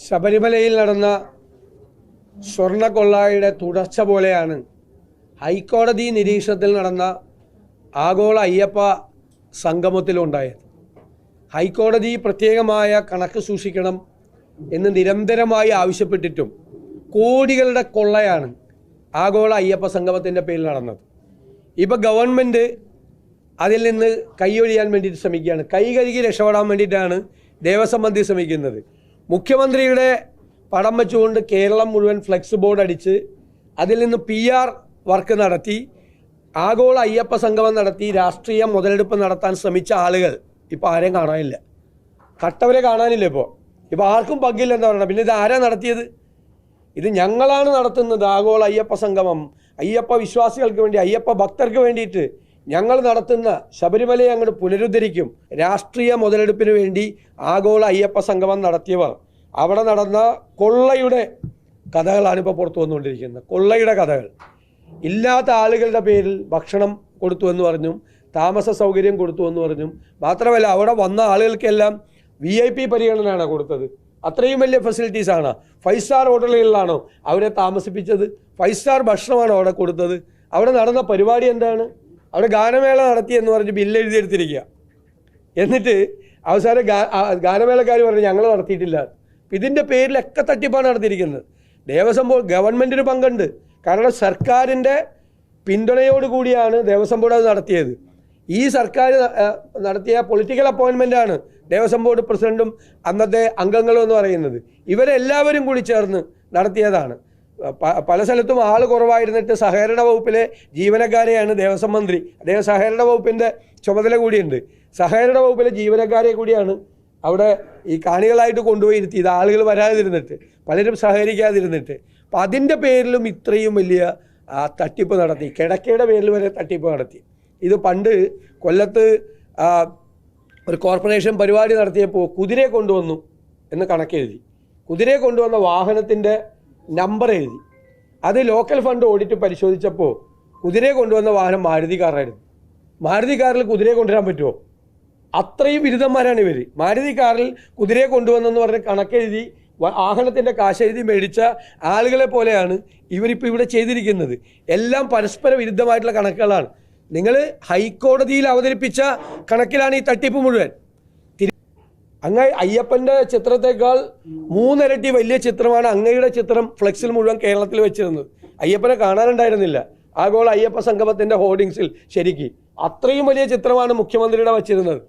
ശബരിമലയിൽ നടന്ന സ്വർണ്ണക്കൊള്ളയുടെ തുടർച്ച പോലെയാണ് ഹൈക്കോടതി നിരീക്ഷണത്തിൽ നടന്ന ആഗോള അയ്യപ്പ സംഗമത്തിലുണ്ടായത്. ഹൈക്കോടതി പ്രത്യേകമായ കണക്ക് സൂക്ഷിക്കണം എന്ന് നിരന്തരമായി ആവശ്യപ്പെട്ടിട്ടും കോടികളുടെ കൊള്ളയാണ് ആഗോള അയ്യപ്പ സംഗമത്തിൻ്റെ പേരിൽ നടന്നത്. ഇപ്പോൾ ഗവൺമെൻറ് അതിൽ നിന്ന് കൈയൊഴിയാൻ വേണ്ടിയിട്ട് ശ്രമിക്കുകയാണ്. കൈ കഴുകി രക്ഷപ്പെടാൻ വേണ്ടിയിട്ടാണ് ദേവസ്വം മന്ത്രി ശ്രമിക്കുന്നത്. മുഖ്യമന്ത്രിയുടെ പടം വെച്ചുകൊണ്ട് കേരളം മുഴുവൻ ഫ്ലെക്സ് ബോർഡ് അടിച്ച് അതിൽ നിന്ന് PR വർക്ക് നടത്തി ആഗോള അയ്യപ്പ സംഗമം നടത്തി രാഷ്ട്രീയ മുതലെടുപ്പ് നടത്താൻ ശ്രമിച്ച ആളുകൾ ഇപ്പോൾ ആരെയും കാണാനില്ല. കട്ടവരെ കാണാനില്ല. ഇപ്പോൾ ആർക്കും പങ്കില്ല എന്താ പറയുക. പിന്നെ ഇത് ആരാ നടത്തിയത്? ഇത് ഞങ്ങളാണ് നടത്തുന്നത്. ആഗോള അയ്യപ്പ സംഗമം അയ്യപ്പ വിശ്വാസികൾക്ക് വേണ്ടി, അയ്യപ്പ ഭക്തർക്ക് വേണ്ടിയിട്ട് ഞങ്ങൾ നടത്തുന്ന ശബരിമലയെ അങ്ങോട്ട് പുനരുദ്ധരിക്കും. രാഷ്ട്രീയ മുതലെടുപ്പിന് വേണ്ടി ആഗോള അയ്യപ്പ സംഗമം നടത്തിയവർ അവിടെ നടന്ന കൊള്ളയുടെ കഥകളാണ് ഇപ്പോൾ പുറത്തു വന്നുകൊണ്ടിരിക്കുന്നത്. കൊള്ളയുടെ കഥകൾ. ഇല്ലാത്ത ആളുകളുടെ പേരിൽ ഭക്ഷണം കൊടുത്തു എന്ന് പറഞ്ഞും താമസ സൗകര്യം കൊടുത്തു എന്ന് പറഞ്ഞും മാത്രമല്ല അവിടെ വന്ന ആളുകൾക്കെല്ലാം VIP പരിഗണനയാണ് കൊടുത്തത്. അത്രയും വലിയ ഫെസിലിറ്റീസാണ്. 5 സ്റ്റാർ ഹോട്ടലുകളിലാണോ അവരെ താമസിപ്പിച്ചത്? 5 സ്റ്റാർ ഭക്ഷണമാണോ അവിടെ കൊടുത്തത്? അവിടെ നടന്ന പരിപാടി എന്താണ്? അവിടെ ഗാനമേള നടത്തി എന്ന് പറഞ്ഞ് ബില്ല് എഴുതിയെടുത്തിരിക്കുക. എന്നിട്ട് അവസാനം ഗാനമേളക്കാർ പറഞ്ഞു ഞങ്ങൾ നടത്തിയിട്ടില്ല. ഇതിൻ്റെ പേരിലൊക്കെ തട്ടിപ്പാണ് നടത്തിയിരിക്കുന്നത്. ദേവസ്വം ബോർഡ് ഗവൺമെൻറ്റിന് പങ്കുണ്ട്. കാരണം സർക്കാരിൻ്റെ പിന്തുണയോടുകൂടിയാണ് ദേവസ്വം ബോർഡ് അത് നടത്തിയത്. ഈ സർക്കാർ നടത്തിയ പൊളിറ്റിക്കൽ അപ്പോയിൻമെൻ്റാണ് ദേവസ്വം ബോർഡ് പ്രസിഡൻറ്റും അന്നത്തെ അംഗങ്ങളും എന്ന് പറയുന്നത്. ഇവരെല്ലാവരും കൂടി ചേർന്ന് നടത്തിയതാണ്. പല സ്ഥലത്തും ആൾ കുറവായിരുന്നിട്ട് സഹകരണ വകുപ്പിലെ ജീവനക്കാരെയാണ് ദേവസ്വം മന്ത്രി, അദ്ദേഹം സഹകരണ വകുപ്പിൻ്റെ ചുമതല കൂടിയുണ്ട്. സഹകരണ വകുപ്പിലെ ജീവനക്കാരെ കൂടിയാണ് അവിടെ ഈ കാണികളായിട്ട് കൊണ്ടുപോയി ഇരുത്തിയത്. ആളുകൾ വരാതിരുന്നിട്ട്, പലരും സഹകരിക്കാതിരുന്നിട്ട്. അപ്പം അതിൻ്റെ പേരിലും ഇത്രയും വലിയ തട്ടിപ്പ് നടത്തി. കിടക്കയുടെ പേരിൽ വരെ തട്ടിപ്പ് നടത്തി. ഇത് പണ്ട് കൊല്ലത്ത് ഒരു കോർപ്പറേഷൻ പരിപാടി നടത്തിയപ്പോൾ കുതിരയെ കൊണ്ടുവന്നു എന്ന് കണക്കെഴുതി. കുതിരയെ കൊണ്ടുവന്ന വാഹനത്തിൻ്റെ നമ്പർ എഴുതി. അത് ലോക്കൽ ഫണ്ട് ഓഡിറ്റ് പരിശോധിച്ചപ്പോൾ കുതിരയെ കൊണ്ടുവന്ന വാഹനം മാരുതി കാറായിരുന്നു. മാരുതി കാറിൽ കുതിരയെ കൊണ്ടുവരാൻ പറ്റുമോ? അത്രയും ബിരുദന്മാരാണ് ഇവർ. മാരുതി കാറിൽ കുതിരയെ കൊണ്ടുവന്നെന്ന് പറഞ്ഞ് കണക്കെഴുതി വാഹനത്തിൻ്റെ കാശെഴുതി മേടിച്ച ആളുകളെ പോലെയാണ് ഇവരിപ്പോൾ ഇവിടെ ചെയ്തിരിക്കുന്നത്. എല്ലാം പരസ്പര വിരുദ്ധമായിട്ടുള്ള കണക്കുകളാണ്. നിങ്ങൾ ഹൈക്കോടതിയിൽ അവതരിപ്പിച്ച കണക്കിലാണ് ഈ തട്ടിപ്പ് മുഴുവൻ. അയ്യപ്പൻ്റെ ചിത്രത്തേക്കാൾ 3 ഇരട്ടി വലിയ ചിത്രമാണ് അങ്ങയുടെ ചിത്രം ഫ്ലെക്സിൽ മുഴുവൻ കേരളത്തിൽ വെച്ചിരുന്നത്. അയ്യപ്പനെ കാണാനുണ്ടായിരുന്നില്ല ആഗോള അയ്യപ്പ സംഗമത്തിൻ്റെ ഹോർഡിങ്സിൽ. ശരിക്കും അത്രയും വലിയ ചിത്രമാണ് മുഖ്യമന്ത്രിയുടെ വച്ചിരുന്നത്.